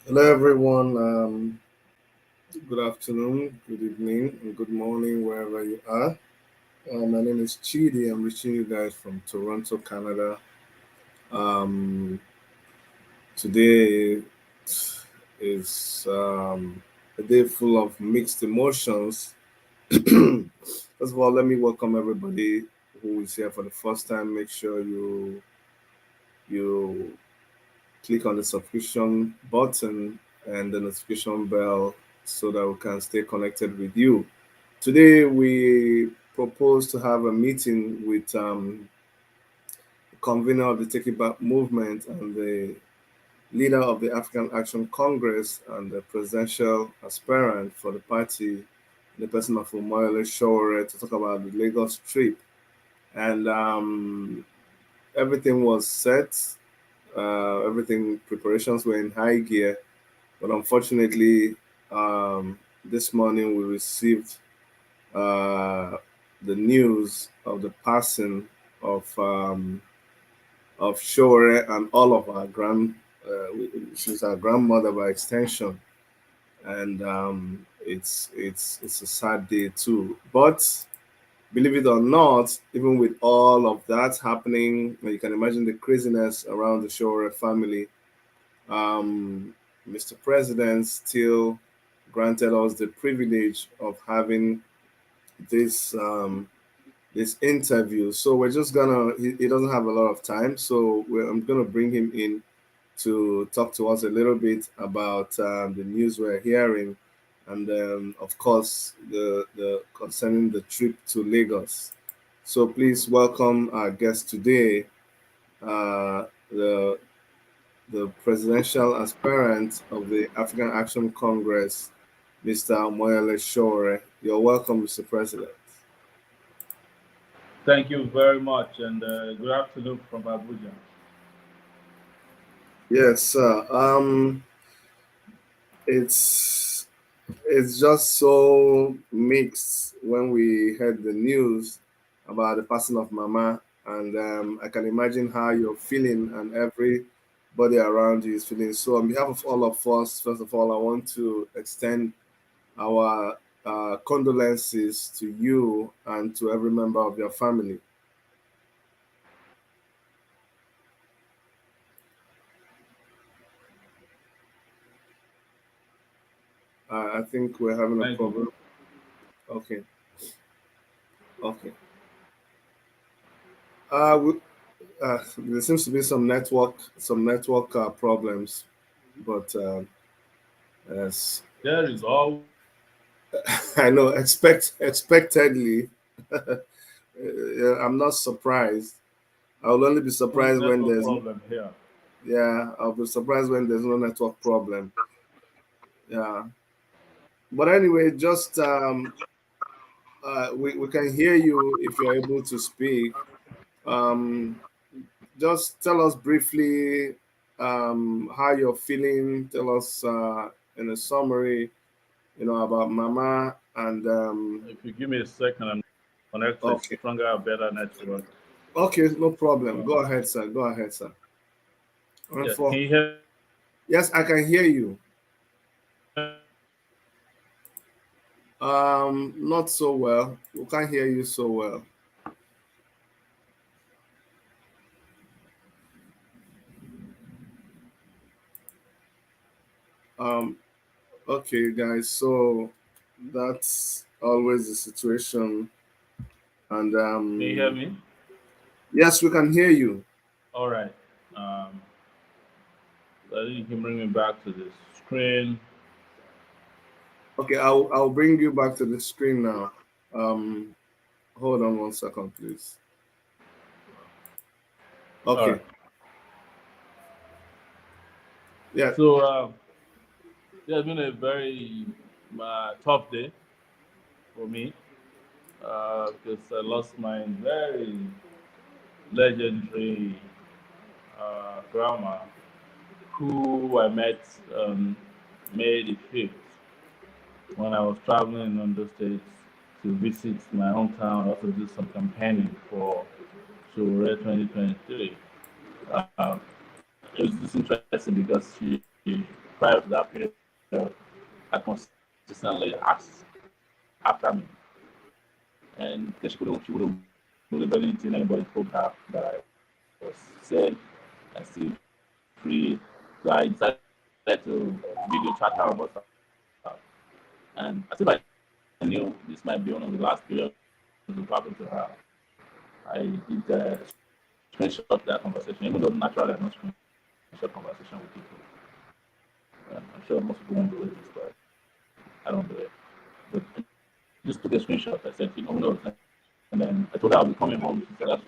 Hello, everyone. Good afternoon, good evening, and good morning, wherever you are. My name is Chidi. I'm reaching you guys from Toronto, Canada. Um, Today is a day full of mixed emotions. First of all, let me welcome everybody who is here for the first time. Make sure you click on the subscription button and the notification bell so that we can stay connected with you. Today, we propose to have a meeting with the convener of the Take It Back movement and the leader of the African Action Congress and the presidential aspirant for the party, in the person of Moyale Sowore, to talk about the Lagos trip. And everything was set. Everything preparations were in high gear, but unfortunately, this morning we received uh, the news of the passing of Shore and all of our she's our grandmother by extension, and it's a sad day too. But believe it or not, even with all of that happening, you can imagine the craziness around the Shore family. Um, Mr. President still granted us the privilege of having this this interview. So we're just gonna. He doesn't have a lot of time, so I'm gonna bring him in to talk to us a little bit about the news we're hearing, and of course the concerning the trip to Lagos. So please welcome our guest today, uh, the the presidential aspirant of the African Action Congress, Mr. Moyale Shore. You're welcome, Mr. President. Thank you very much, and good afternoon from Abuja. Yes, sir. It's it's just so mixed when we heard the news about the passing of Mama, and I can imagine how you're feeling, and everybody around you is feeling. So, on behalf of all of us, first of all, I want to extend our condolences to you and to every member of your family. I think we're having a Thank you. problem. Okay, okay. We, there seems to be some network problems, but as There is always I know, expectedly, I'm not surprised. I'll only be surprised when network there's problem here. yeah, I'll be surprised when there's no network problem. Yeah, but anyway, just we can hear you if you're able to speak. Um, just tell us briefly how you're feeling. Tell us in a summary, about Mama and If you give me a second, I'm connect to a okay, stronger, better network. okay, no problem. Go Um, ahead, sir. Go ahead, sir. And yeah, for can you hear? yes, I can hear you. Not so well. We can't hear you so well. Um, okay, guys. So that's always the situation, and Can you hear me? yes, we can hear you. All right. Um, I think you can bring me back to the screen. Okay, I'll bring you back to the screen now. Um, Hold on 1 second, please. All Okay. right. Yeah. So yeah, it's been a very tough day for me because I lost my very legendary grandma who I met May the 5th when I was traveling on the States to visit my hometown, also do some campaigning for Sowore 2023. Uh, it was just interesting because prior to that period had consistently asked after me, and because she wouldn't believe anything anybody told her that I was safe and still free. So I decided to video chat her about stuff. And I think I knew this might be one of the last periods of talking to her. I did screenshot that conversation, even though naturally I don't screenshot conversation with people. I'm sure most people won't believe this, but I don't do it. But I just took a screenshot. I said, who knows? And then I told her I'll be coming home. She said, that's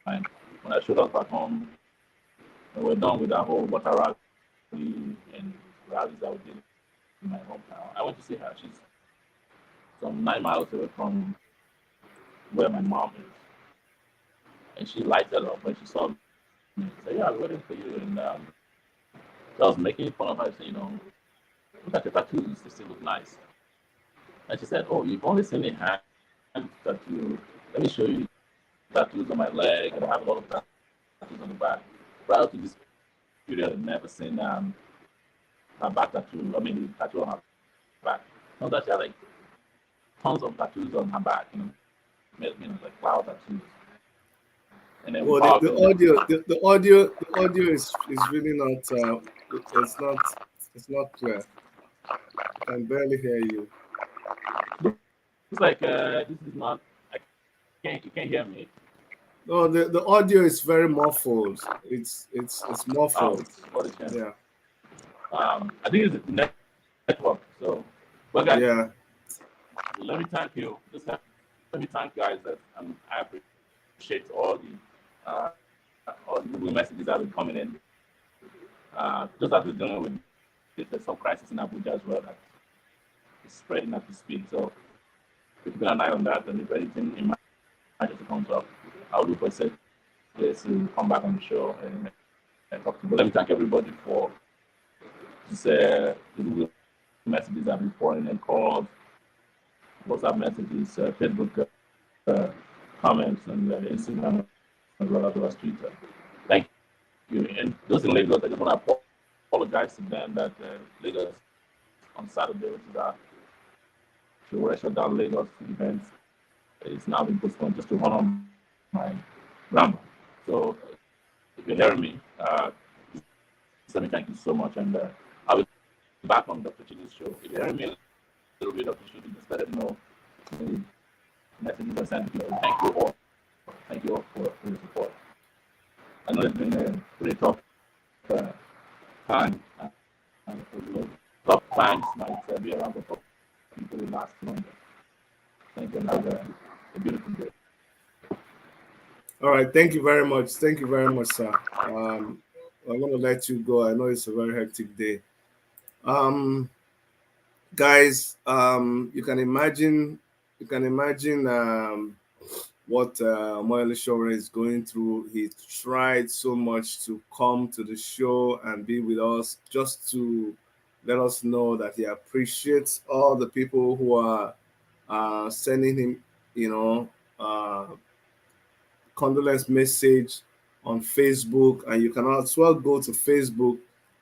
fine. When I showed up back home, and we're done with that whole water rally and rallies that we did in my hometown, I went to see her. She's some 9 miles away from where my mom is. And she lighted up when she saw me. She said, yeah, I was waiting for you. And so I was making fun of her. I said, look at your tattoos. They still look nice. And she said, oh, you've only seen a hand tattoo. Let me show you tattoos on my leg. And I have a lot of tattoos on the back. Prior to this period, I'd never seen her back tattoo. I mean, the tattoo on her back. Not that she had like tons of tattoos on her back. Like flower tattoos. And then we talked and Well, the audio is really not it's not it's not clear. I can barely hear you. looks like this is not. You can't hear me. No, the audio is very muffled. It's Oh, muffled. what a chance. Yeah, I think it's the network. So, but guys, yeah. let me thank you. Just let me thank you guys that I appreciate all the good messages that have been coming in. Just as we're dealing with there's some crisis in Abuja as well that is spreading as we speak. So keep an eye on that, and if anything emergency comes up, I'll look for a safe place to come back on the show and talk to you. But let me thank everybody for this, the messages that have been pouring in, calls, WhatsApp messages, Facebook comments, and Instagram as well as well as Twitter. Thank you. And those in Lagos, I just want to apologize to them that Lagos on Saturday, which is our Sowore shutdown Lagos event, is now being postponed just to honor my grandma. So if you're hearing me, just let me thank you so much. And I'll be back on Dr. Chidi's show. If you're hearing me a little bit, Dr. Chidi, just let it know. The messages I sent you. Thank you all for your support. I know it's been a pretty tough time. Tough times might be around for people who last longer. Thank you and have a beautiful day. All right. Thank you very much. Thank you very much, sir. I'm gonna let you go. I know it's a very hectic day. Um, guys, you can imagine what Moyale Sowore is going through. He tried so much to come to the show and be with us just to let us know that he appreciates all the people who are sending him, you know, uh, condolence message on Facebook. And you can as well go to Facebook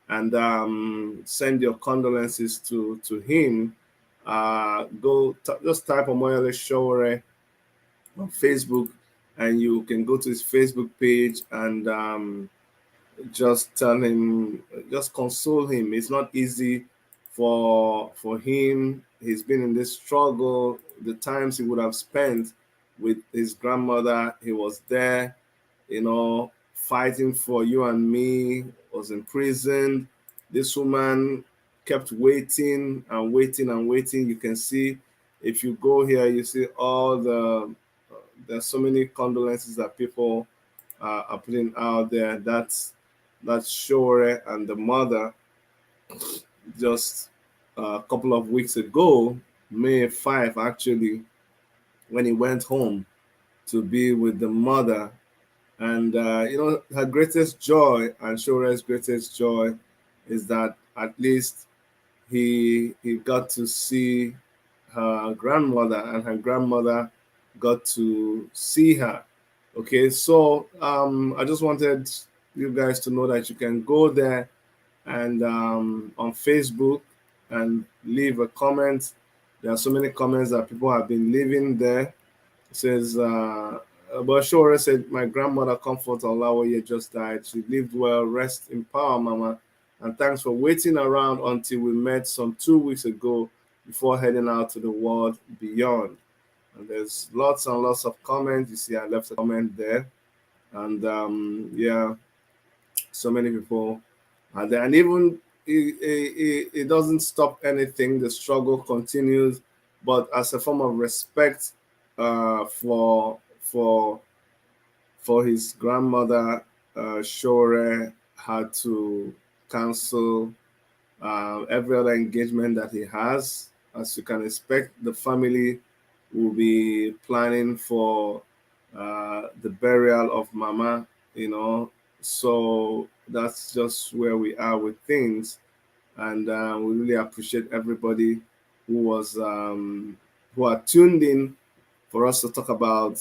and send your condolences to him. Just type Moyale Sowore on Facebook, and you can go to his Facebook page and just tell him, just console him. It's not easy for him. He's been in this struggle. The times he would have spent with his grandmother, he was there, fighting for you and me, was imprisoned. This woman kept waiting and waiting and waiting. You can see, if you go here, you see all there's so many condolences that people are putting out there. That's Sowore and the mother. Just a couple of weeks ago, May 5 actually, when he went home to be with the mother. And her greatest joy and Shore's greatest joy is that at least he got to see her grandmother, and her grandmother got to see her. Okay, so I just wanted you guys to know that you can go there and on Facebook and leave a comment. There are so many comments that people have been leaving there. It says, but Sowore said, my grandmother, Comfort Olawoye, just died. She lived well. Rest in power, Mama. And thanks for waiting around until we met some 2 weeks ago before heading out to the world beyond. And there's lots and lots of comments. You see, I left a comment there. And yeah, so many people are there. And even it doesn't stop anything. The struggle continues. But as a form of respect for his grandmother, Sowore had to cancel every other engagement that he has. As you can expect, the family will be planning for the burial of Mama, you know. So that's just where we are with things. And we really appreciate everybody who was who are tuned in for us to talk about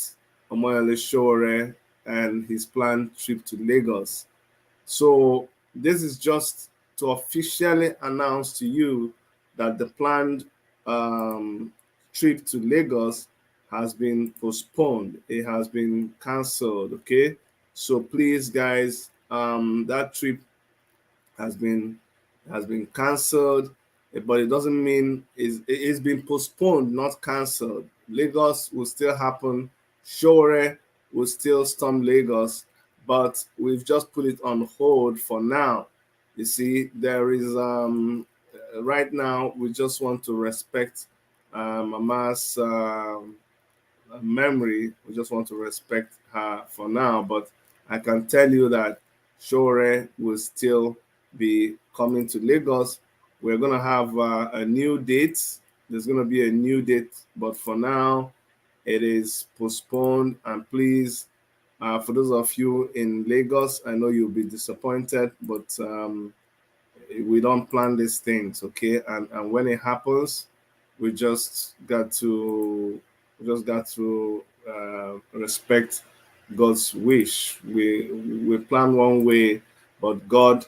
Moyale Sowore and his planned trip to Lagos. So this is just to officially announce to you that the planned trip to Lagos has been postponed. It has been cancelled. Okay, so please, guys, that trip has been cancelled, but it doesn't mean it's been postponed, not cancelled. Lagos will still happen. Sowore will still storm Lagos, but we've just put it on hold for now. You see, there is right now we just want to respect Mama's memory. We just want to respect her for now. But I can tell you that Sowore will still be coming to Lagos. We're going to have a new date. There's going to be a new date. But for now, it is postponed. And please, for those of you in Lagos, I know you'll be disappointed, but we don't plan these things, okay? And when it happens, we just got to respect God's wish. We plan one way, but God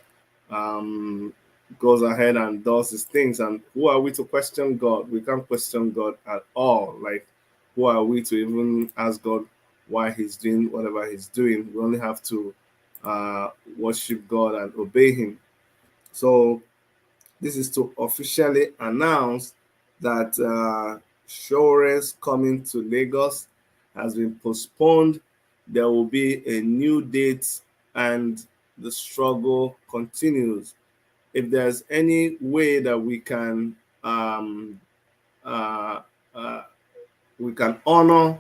um, goes ahead and does his things. And who are we to question God? We can't question God at all. Like, who are we to even ask God why he's doing whatever he's doing? We only have to worship God and obey him. So this is to officially announce that Shore's coming to Lagos has been postponed. There will be a new date, and the struggle continues. If there's any way that uh, uh, we can honor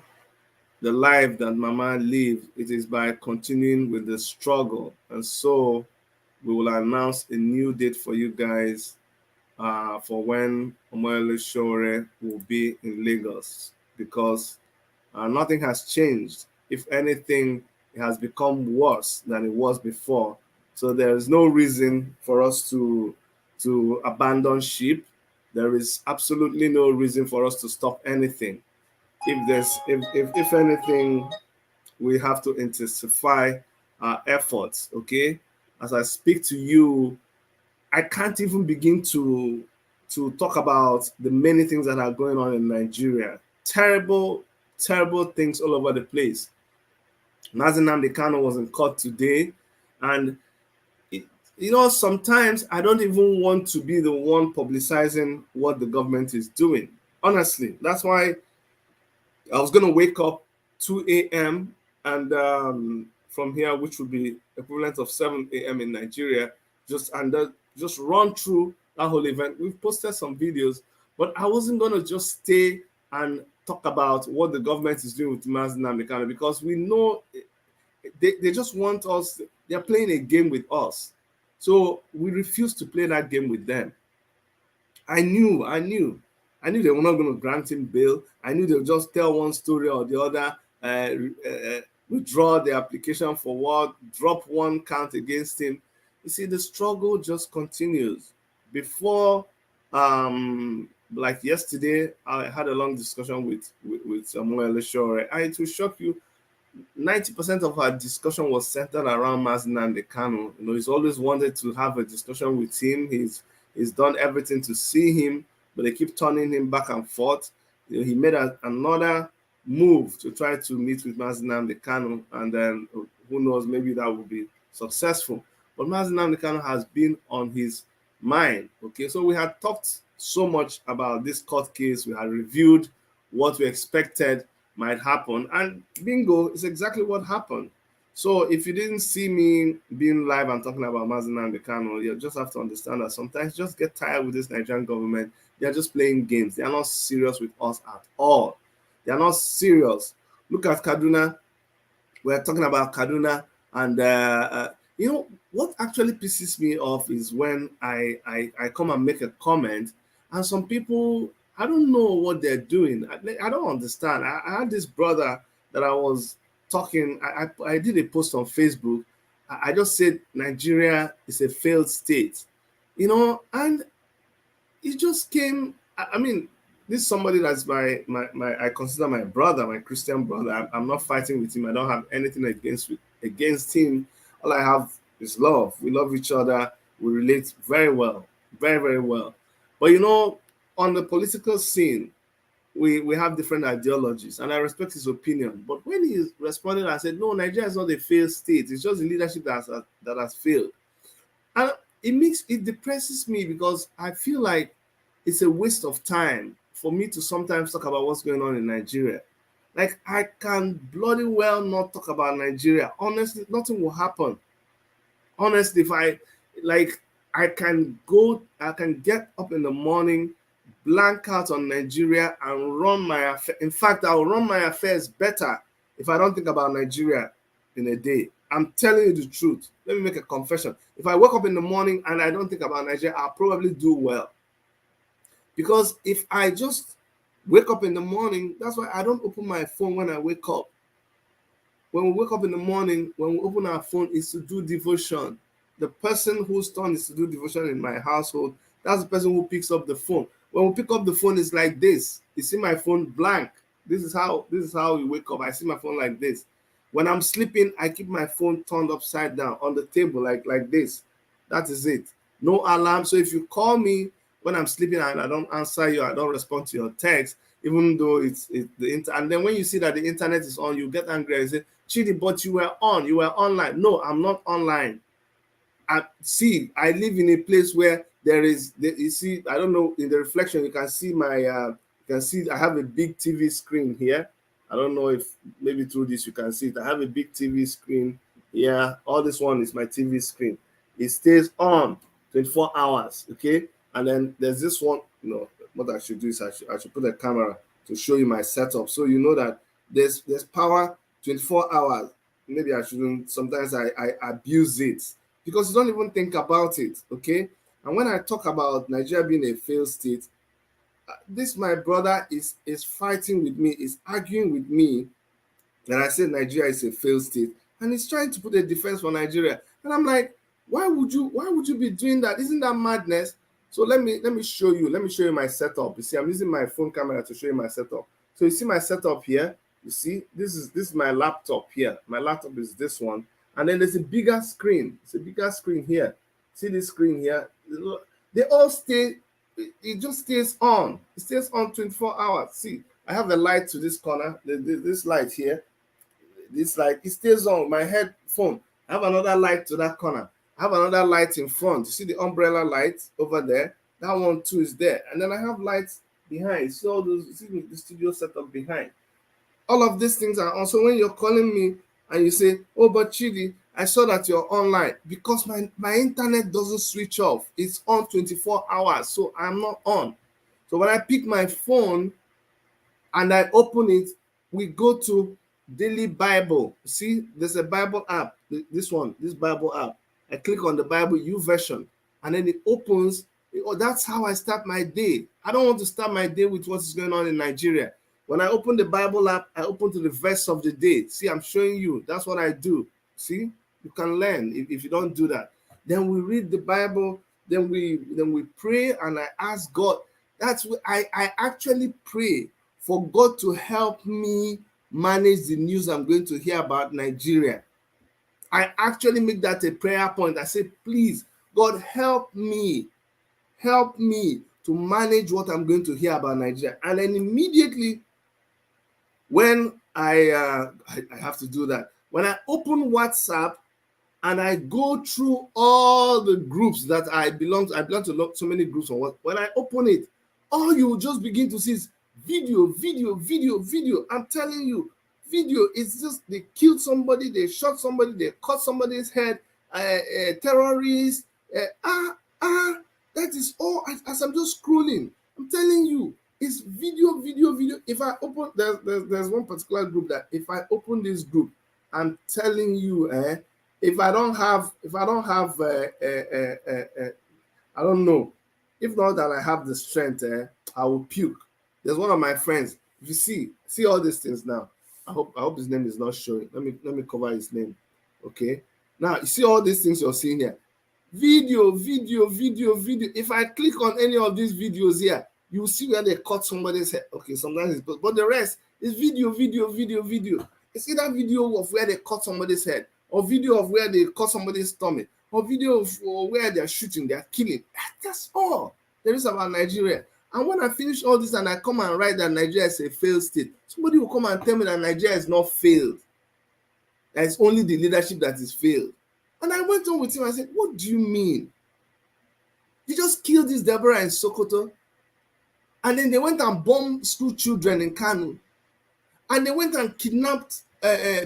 the life that Mama lived, it is by continuing with the struggle. And so we will announce a new date for you guys for when Moyale Sowore will be in Lagos, because nothing has changed. If anything, it has become worse than it was before. So there is no reason for us to abandon ship. There is absolutely no reason for us to stop anything. If anything, we have to intensify our efforts. Okay, as I speak to you, I can't even begin to talk about the many things that are going on in Nigeria. Terrible, terrible things all over the place. Mazi Nnamdi Kanu was in court today, and it, sometimes I don't even want to be the one publicizing what the government is doing. Honestly, that's why I was gonna wake up 2 a.m. and from here, which would be equivalent of 7 a.m. in Nigeria, just run through that whole event. We've posted some videos, but I wasn't gonna just stay and talk about what the government is doing with Mazi Nnamdi Kanu, because we know they just want us. They're playing a game with us, so we refuse to play that game with them. I knew they were not going to grant him bail. I knew they'll just tell one story or the other, withdraw the application for what, drop one count against him. You see, the struggle just continues. Before, like yesterday, I had a long discussion with Moyale Sowore. It will shock you. 90% of our discussion was centered around Mazinand Kanu. He's always wanted to have a discussion with him. He's done everything to see him, but they keep turning him back and forth. He made another move to try to meet with Mazinand Kanu, and then who knows, maybe that will be successful. But Mazinand Kanu has been on his mind. Okay, so we had talked so much about this court case. We had reviewed what we expected might happen, and bingo, it's exactly what happened. So if you didn't see me being live and talking about Mazinand Kanu, you just have to understand that sometimes you just get tired with this Nigerian government. They're just playing games. They are not serious with us at all. They are not serious. Look at Kaduna. We're talking about Kaduna, and what actually pisses me off is when I come and make a comment, and some people, I don't know what they're doing. I don't understand. I had this brother that I was talking. I did a post on Facebook. I just said Nigeria is a failed state, and it just came. I mean, this is somebody that's my I consider my brother, my Christian brother. I'm not fighting with him. I don't have anything against him. All I have is love. We love each other. We relate very well, very very well. But on the political scene, we have different ideologies, and I respect his opinion. But when he responded and said, "No, Nigeria is not a failed state. It's just the leadership that has failed," and it depresses me because I feel like it's a waste of time for me to sometimes talk about what's going on in Nigeria. Like, I can bloody well not talk about Nigeria. Honestly, nothing will happen. Honestly, if I can get up in the morning, blank out on Nigeria, and run my affairs. In fact, I'll run my affairs better if I don't think about Nigeria in a day. I'm telling you the truth. Let me make a confession. If I wake up in the morning and I don't think about Nigeria, I'll probably do well. Because if I just wake up in the morning, that's why I don't open my phone when I wake up. When we wake up in the morning, when we open our phone, is to do devotion. The person whose turn is to do devotion in my household, that's the person who picks up the phone. When we pick up the phone, it's like this. You see my phone blank. This is how we wake up. I see my phone like this. When I'm sleeping, I keep my phone turned upside down on the table like this. That is it. No alarm. So if you call me when I'm sleeping and I don't answer you, I don't respond to your text, even though it's the internet. And then when you see that the internet is on, you get angry and say, Chidi, but you were online. No, I'm not online. I live in a place where you see, I don't know, in the reflection you can see I have a big TV screen here. I don't know if maybe through this you can see it. I have a big TV screen here. All this one is my TV screen. It stays on 24 hours, okay? And then there's this one. What I should do is I should put a camera to show you my setup, so you know that there's power 24 hours. Maybe I shouldn't. Sometimes I abuse it because you don't even think about it, okay? And when I talk about Nigeria being a failed state, this my brother is fighting with me, is arguing with me that I said Nigeria is a failed state, and he's trying to put a defense for Nigeria. And I'm like, why would you be doing that? Isn't that madness? So let me show you. Let me show you my setup. You see, I'm using my phone camera to show you my setup. So you see my setup here. You see, this is my laptop here. My laptop is this one, and then there's a bigger screen. It's a bigger screen here. See this screen here? They all stay. It just stays on. It stays on 24 hours. See, I have a light to this corner. This light here. This light, it stays on my headphone. I have another light to that corner. I have another light in front. You see the umbrella light over there? That one too is there. And then I have lights behind. See all those, see the studio setup behind. All of these things are on. So when you're calling me and you say, "Oh, but Chidi, I saw that you're online," because my internet doesn't switch off. It's on 24 hours. So I'm not on. So when I pick my phone and I open it, we go to Daily Bible. See, there's a Bible app. This Bible app. I click on the Bible U version, and then it opens. Oh, that's how I start my day. I don't want to start my day with what is going on in Nigeria. When I open the Bible app, I open to the verse of the day. See, I'm showing you. That's what I do. See, you can learn if you don't do that. Then we read the Bible. Then we pray, and I ask God. That's what I actually pray for God to help me manage the news I'm going to hear about Nigeria. I actually make that a prayer point. I say, please, God, help me to manage what I'm going to hear about Nigeria. And then immediately when I have to do that, when I open WhatsApp and I go through all the groups that I belong to so many groups on WhatsApp. When I open it, all you will just begin to see is video, video, video, video. I'm telling you, video is just they killed somebody, they shot somebody, they cut somebody's head, terrorists. That is all. As I'm just scrolling, I'm telling you, it's video, video, video. If I open, there's one particular group that if I open this group, I'm telling you, if I don't have, I don't know, if not that I have the strength, I will puke. There's one of my friends. If you see all these things now. I hope his name is not showing. Let me cover his name. Okay. Now you see all these things you're seeing here. Video, video, video, video. If I click on any of these videos here, you will see where they cut somebody's head. Okay, sometimes it's but the rest is video, video, video, video. It's either video of where they cut somebody's head, or video of where they cut somebody's stomach, or video of where they're shooting, they're killing. That's all there is about Nigeria. And when I finish all this and I come and write that Nigeria is a failed state, somebody will come and tell me that Nigeria is not failed. That it's only the leadership that is failed. And I went on with him. I said, what do you mean? You just killed this Deborah in Sokoto. And then they went and bombed school children in Kano. And they went and kidnapped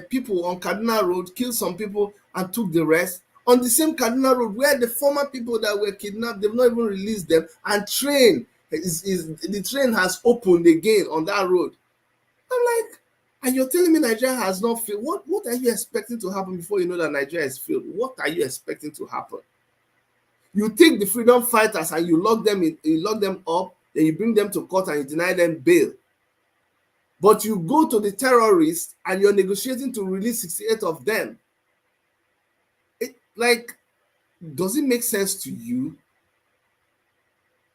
people on Kaduna Road, killed some people and took the rest. On the same Kaduna Road where the former people that were kidnapped, they've not even released them. And the train has opened again on that road. I'm like, and you're telling me Nigeria has not failed. What are you expecting to happen before you know that Nigeria has failed? What are you expecting to happen? You take the freedom fighters and you lock them up, then you bring them to court and you deny them bail. But you go to the terrorists and you're negotiating to release 68 of them. Does it make sense to you?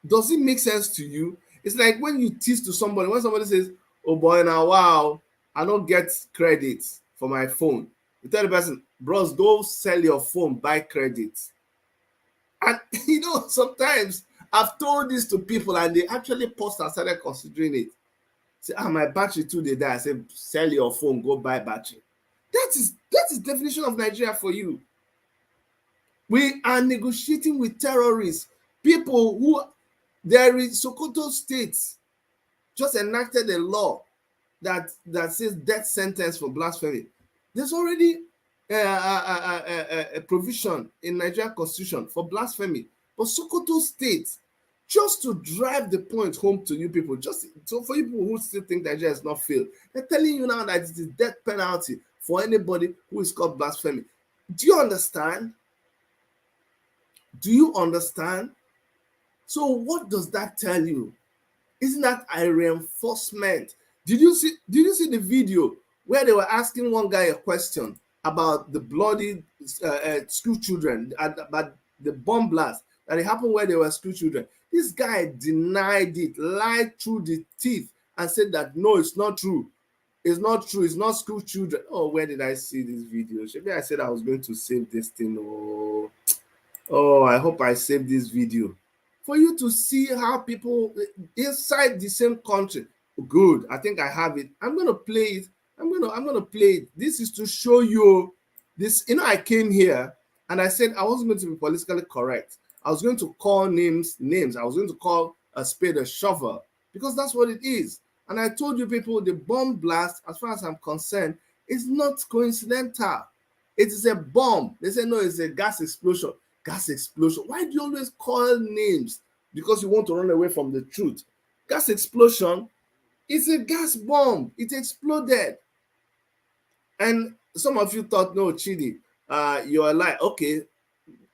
Does it make sense to you? It's like when you tease to somebody, when somebody says, oh boy, now wow, I don't get credit for my phone. You tell the person, bros, go sell your phone, buy credit. And sometimes I've told this to people and they actually paused and started considering it. Say, my battery too they die. I say, sell your phone, go buy battery. That is definition of Nigeria for you. We are negotiating with terrorists, people who there is Sokoto State just enacted a law that says death sentence for blasphemy. There's already a provision in Nigerian Constitution for blasphemy. But Sokoto State, just to drive the point home to you people, just so for you people who still think Nigeria has not failed, they're telling you now that it is death penalty for anybody who is called blasphemy. Do you understand? Do you understand? So what does that tell you? Isn't that a reinforcement? Did you see the video where they were asking one guy a question about the bloody school children, about the bomb blast that it happened where they were school children? This guy denied it, lied through the teeth, and said that no, it's not true. It's not true. It's not school children. Oh, where did I see this video? Maybe I said I was going to save this thing. Oh, I hope I saved this video for you to see how people inside the same country. Good. I think I have it. I'm going to play it. I'm going to play it. This is to show you this. I came here and I said I wasn't going to be politically correct. I was going to call names. I was going to call a spade a shovel because that's what it is. And I told you people, the bomb blast, as far as I'm concerned, is not coincidental. It is a bomb. They say no, it's a gas explosion. Gas explosion. Why do you always call names? Because you want to run away from the truth. Gas explosion is a gas bomb. It exploded. And some of you thought, no, Chidi, you're like, okay,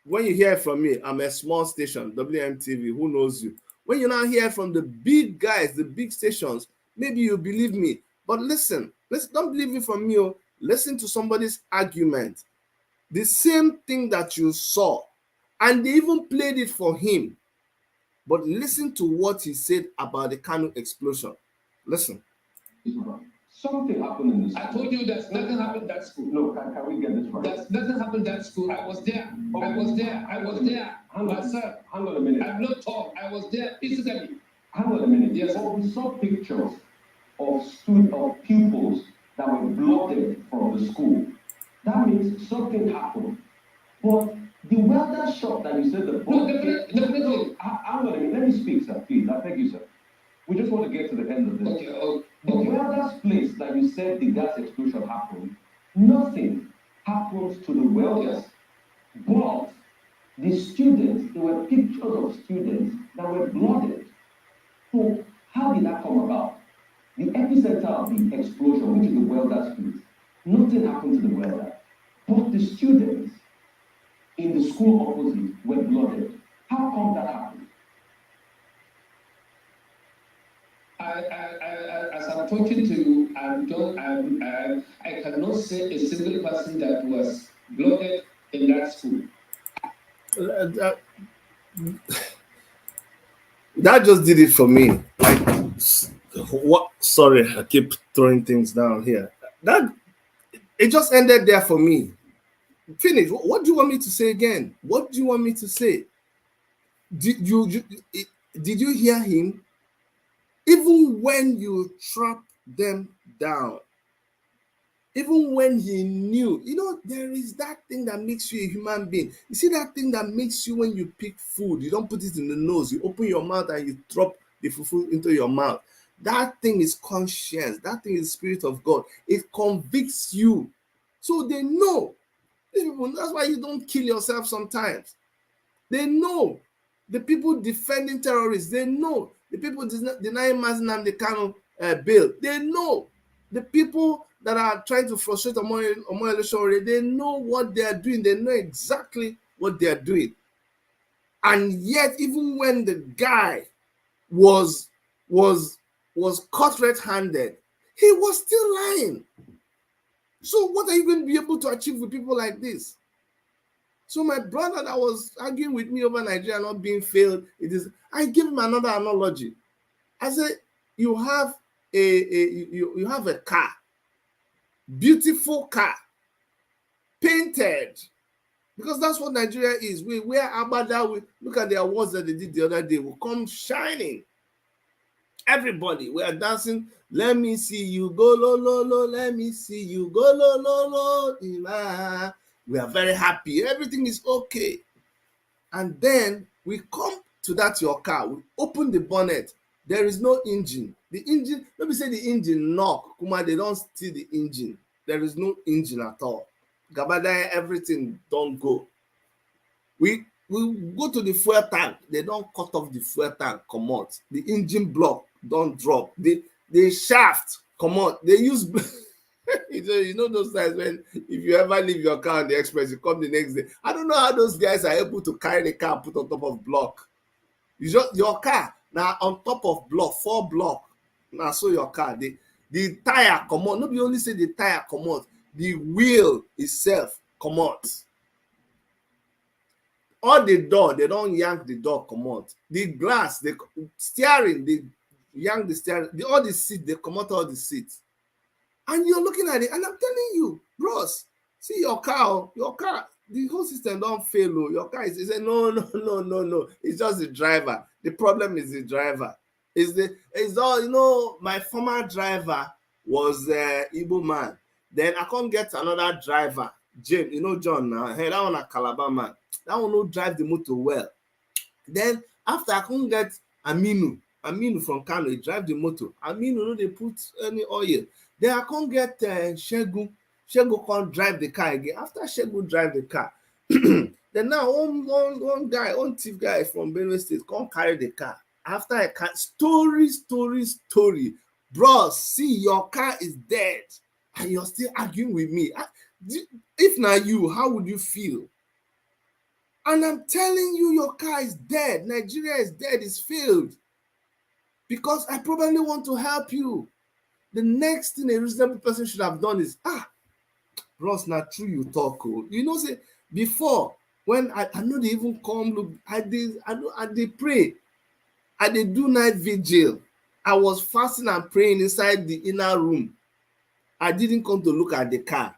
when you hear from me, I'm a small station, WMTV, who knows you? When you now hear from the big guys, the big stations, maybe you believe me. But listen, don't believe it from me. Listen to somebody's argument. The same thing that you saw, and they even played it for him. But listen to what he said about the Kano explosion. Listen. Something happened in the school. I told you that nothing happened in that school. No, can we get this right? That nothing happened in that school. I was there. Okay. I was there. I was there. Myself. Hang on a minute. I'm not tall. I was there physically. Hang on a minute. Yes. But we saw pictures of pupils that were blocked from the school. That means something happened. But the welder shop that you said the No, definitely. Hang on a minute. Let me speak, sir. Please, I beg you, sir. We just want to get to the end of this. Okay. The welder's place that you said the gas explosion happened, nothing happens to the welders. But the students, there were pictures of students that were blooded. So how did that come about? The epicenter of the explosion, which is the welder's place, nothing happened to the welder. But the students in the school opposite were blooded. How come that happened? As I'm talking to you, I cannot say a single person that was blooded in that school. That just did it for me. Like, what? Sorry, I keep throwing things down here. That it just ended there for me. Finish. What do you want me to say again? What do you want me to say? Did you hear him? Even when you trap them down, even when he knew, there is that thing that makes you a human being. You see that thing that makes you when you pick food, you don't put it in the nose, you open your mouth and you drop the fufu into your mouth. That thing is conscience. That thing is spirit of God. It convicts you. So they know. That's why you don't kill yourself sometimes. They know. The people defending terrorists, they know. The people denying Nnamdi Kanu bail, they know. The people that are trying to frustrate Moyale Sowore, they know what they are doing. They know exactly what they are doing. And yet, even when the guy was caught red-handed, he was still lying. So what are you going to be able to achieve with people like this? So my brother that was arguing with me over Nigeria not being failed, I give him another analogy. I said, you have a car, beautiful car, painted, because that's what Nigeria is. We wear abada. Look at the awards that they did the other day. We come shining. Everybody, we are dancing. Let me see you go lo lo lo. Let me see you go lo lo lo. We are very happy. Everything is okay. And then we come to that your car. We open the bonnet. There is no engine. The engine, let me say the engine knock. Kuma, they don't steal the engine. There is no engine at all. Gabada, everything don't go. We go to the fuel tank. They don't cut off the fuel tank, come out. The engine block don't drop. The shaft, come out. They use... You know those times when if you ever leave your car on the express, you come the next day. I don't know how those guys are able to carry the car and put on top of block. Your car now on top of block, 4 block. Now so your car, the tire come out. Nobody only say the tire come out. The wheel itself come out. All the door, they don't yank the door come out. The glass, the steering, they yank the steering. All the seat, they come out all the seats. And you're looking at it, and I'm telling you, bros, see your car, the whole system don't fail. Your car is saying, no. It's just the driver. The problem is the driver. It's all, my former driver was Igbo man. Then I can't get another driver, James, John now. Hey, that one a Calabar man. That one don't drive the motor well. Then after I couldn't get Aminu from Kano, he drive the motor. Aminu, they put any oil. Then I can't get Shegun. Shegun can't drive the car again. After Shegun drive the car, then now one guy, one thief guy from Benue State can't carry the car. After I can't, story. Bro, see, your car is dead. And you're still arguing with me. If not you, how would you feel? And I'm telling you, your car is dead. Nigeria is dead, it's failed. Because I probably want to help you. The next thing a reasonable person should have done is, bros, not true you talk. Say, before, when I know they even come, look, I did pray. I did do night vigil. I was fasting and praying inside the inner room. I didn't come to look at the car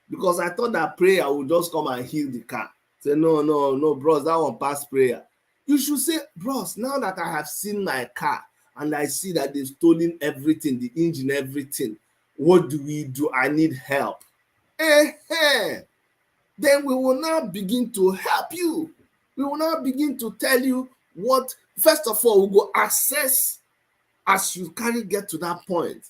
because I thought that prayer would just come and heal the car. Say, no, no, no, bros, that one pass prayer. You should say, bros, now that I have seen my car and I see that they've stolen everything, the engine, everything, what do we do? I need help. Then we will now begin to help you. We will now begin to tell you what, first of all, we go assess as you carry get to that point.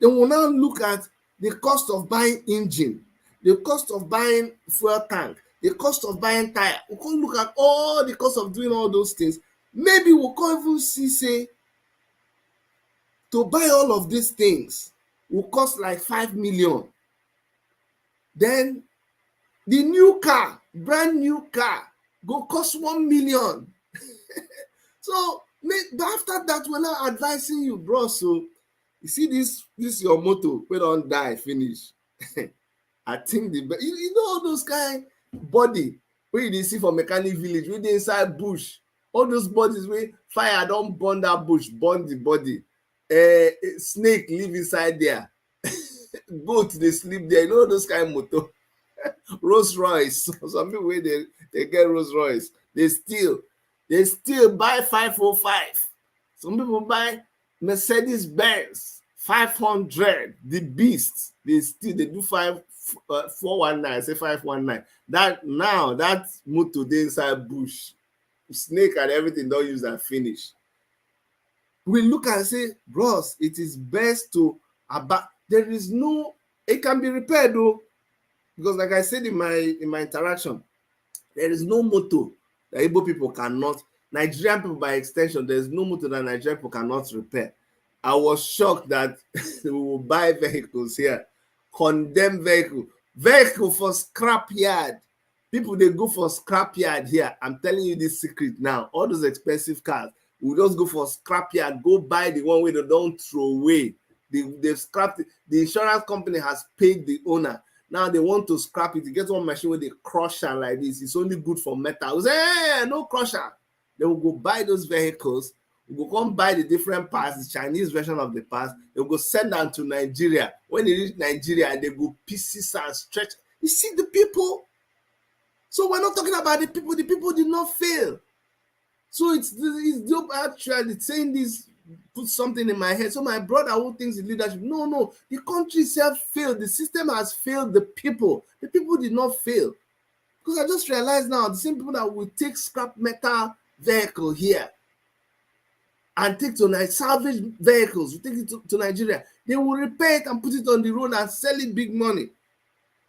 Then we'll now look at the cost of buying engine, the cost of buying fuel tank, the cost of buying tire. We can look at all the cost of doing all those things. Maybe we can even see say to buy all of these things will cost like 5 million. Then the new car, brand new car, go cost 1 million. So after that, we're now advising you, bro. So you see this your motor wey don die finish. I think you know all those kind body wey you dey see for mechanic village wey dey inside bush, all those bodies wey fire don burn that bush, burn the body, snake live inside there, goat dey sleep there, you know all those kind motor. Rolls Royce, some people wey dey get Rolls Royce, they still buy 505. Some people buy Mercedes Benz 500, the beast. They do 419, I say 519. That motor dey inside bush, snake and everything don use and finish. We look and say, bros, it is best to there is no, it can be repaired though, because like I said in my interaction, there is no motor that Igbo people cannot, Nigerian people by extension, there is no motor that Nigerian people cannot repair. I was shocked that we will buy vehicles here, condemned vehicle for scrap yard. People, they go for scrap yard here. I'm telling you this secret now. All those expensive cars, we just go for scrap yard, go buy the one where they don't throw away. They've scrapped it. The insurance company has paid the owner. Now they want to scrap it. You get one machine where they crush am like this. It's only good for metal. We say, hey, no crusher. They will go buy those vehicles. We go come buy the different parts, the Chinese version of the parts. They will go send them to Nigeria. When they reach Nigeria, they go pieces and stretch. You see the people? So we're not talking about the people. The people did not fail. So it's dope actually saying this, put something in my head. So my brother who thinks the leadership, no, the country itself failed. The system has failed the people. The people did not fail. Because I just realized now, the same people that will take scrap metal vehicle here and take to salvage vehicles, we take it to Nigeria, they will repair it and put it on the road and sell it big money.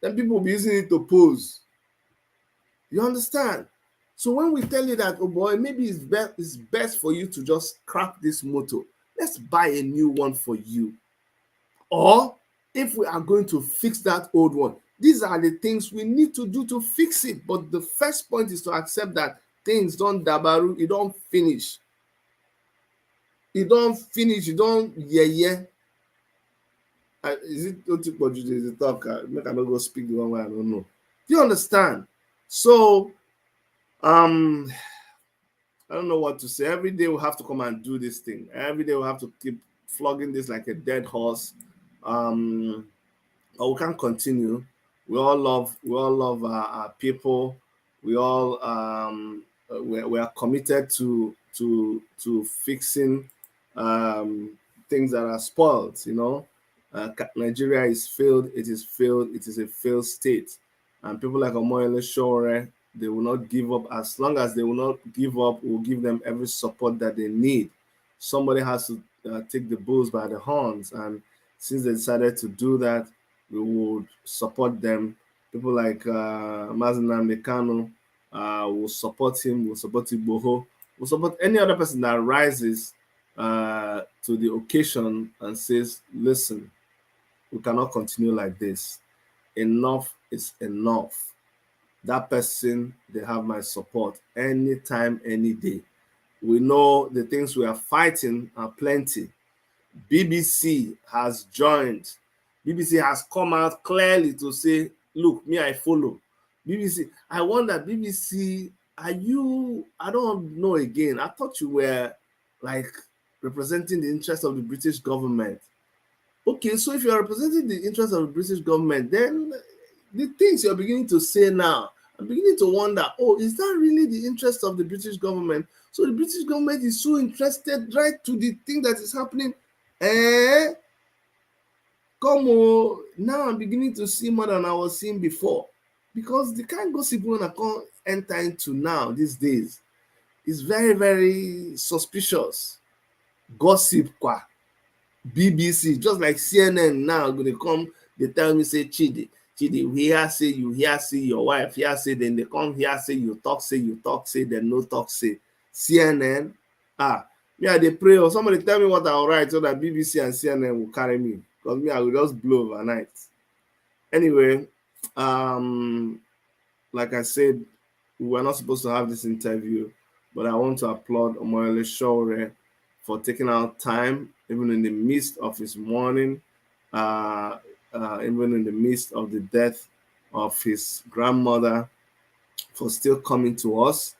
Then people will be using it to pose. You understand? So when we tell you that, oh boy, maybe it's best for you to just scrap this motor, let's buy a new one for you. Or if we are going to fix that old one, these are the things we need to do to fix it. But the first point is to accept that things don't dabaru, it don't finish. It don't finish, it don't yeah. Is it Otipoju is the talk? Make I not go speak the one way I don't know. Do you understand? So I don't know what to say. Every day we have to come and do this thing. Every day we have to keep flogging this like a dead horse. But we can't continue. We all love our people. We all we are committed to fixing things that are spoiled. You know, Nigeria is failed. It is failed. It is a failed state, and people like Moyale, Sowore, they will not give up. As long as they will not give up, we'll give them every support that they need. Somebody has to take the bulls by the horns, and since they decided to do that, we would support them. People like Mazen Mekano will support him, will support Igboho, will support any other person that rises to the occasion and says, listen, we cannot continue like this. Enough is enough. That person, they have my support anytime, any day. We know the things we are fighting are plenty. BBC has joined. BBC has come out clearly to say, look, me, I follow. BBC, I wonder, BBC, are you, I don't know again. I thought you were like representing the interest of the British government. Okay, so if you are representing the interest of the British government, then the things you're beginning to say now, I'm beginning to wonder, oh, is that really the interest of the British government? So the British government is so interested right to the thing that is happening. Come on, now I'm beginning to see more than I was seeing before. Because the kind of gossip when I can't enter into now these days is very, very suspicious. Gossip, kwa. BBC, just like CNN now, go dey come dey tell me say Chidi, we hear say you hear say your wife hear say, then they come hear say you talk say, then no talk say. CNN, me I dey pray or somebody tell me what I will write so that BBC and CNN will carry me, because me I will just blow overnight. Anyway, like I said, we were not supposed to have this interview, but I want to applaud Moyale Sowore for taking out time, even in the midst of his mourning, even in the midst of the death of his grandmother, for still coming to us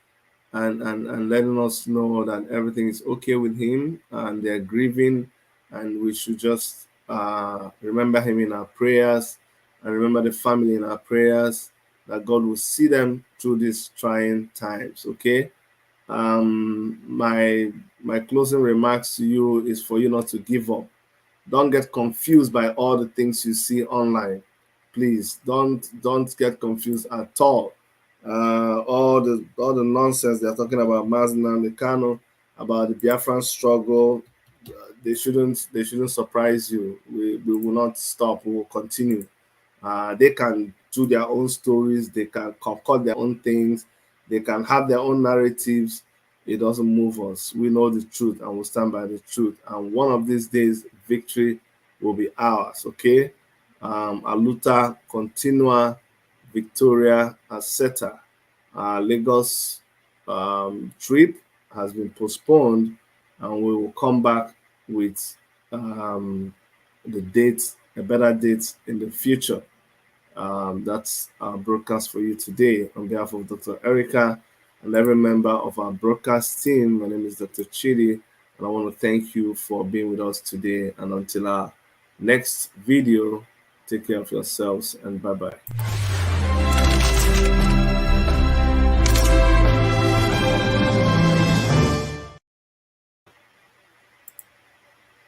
and letting us know that everything is okay with him and they're grieving, and we should just remember him in our prayers and remember the family in our prayers, that God will see them through these trying times. Okay. My closing remarks to you is for you not to give up. Don't get confused by all the things you see online. Please don't get confused at all. All the nonsense they're talking about Mazda and Kano, about the Biafran struggle, they shouldn't surprise you. We will not stop. We will continue. They can do their own stories. They can concoct their own things. They can have their own narratives. It doesn't move us. We know the truth and we'll stand by the truth. And one of these days, victory will be ours. Okay. Aluta continua Victoria Aseta. Lagos trip has been postponed, and we will come back with the date, a better date in the future. That's our broadcast for you today. On behalf of Dr. Erica and every member of our broadcast team, my name is Dr. Chidi, and I want to thank you for being with us today. And until our next video, take care of yourselves and bye bye.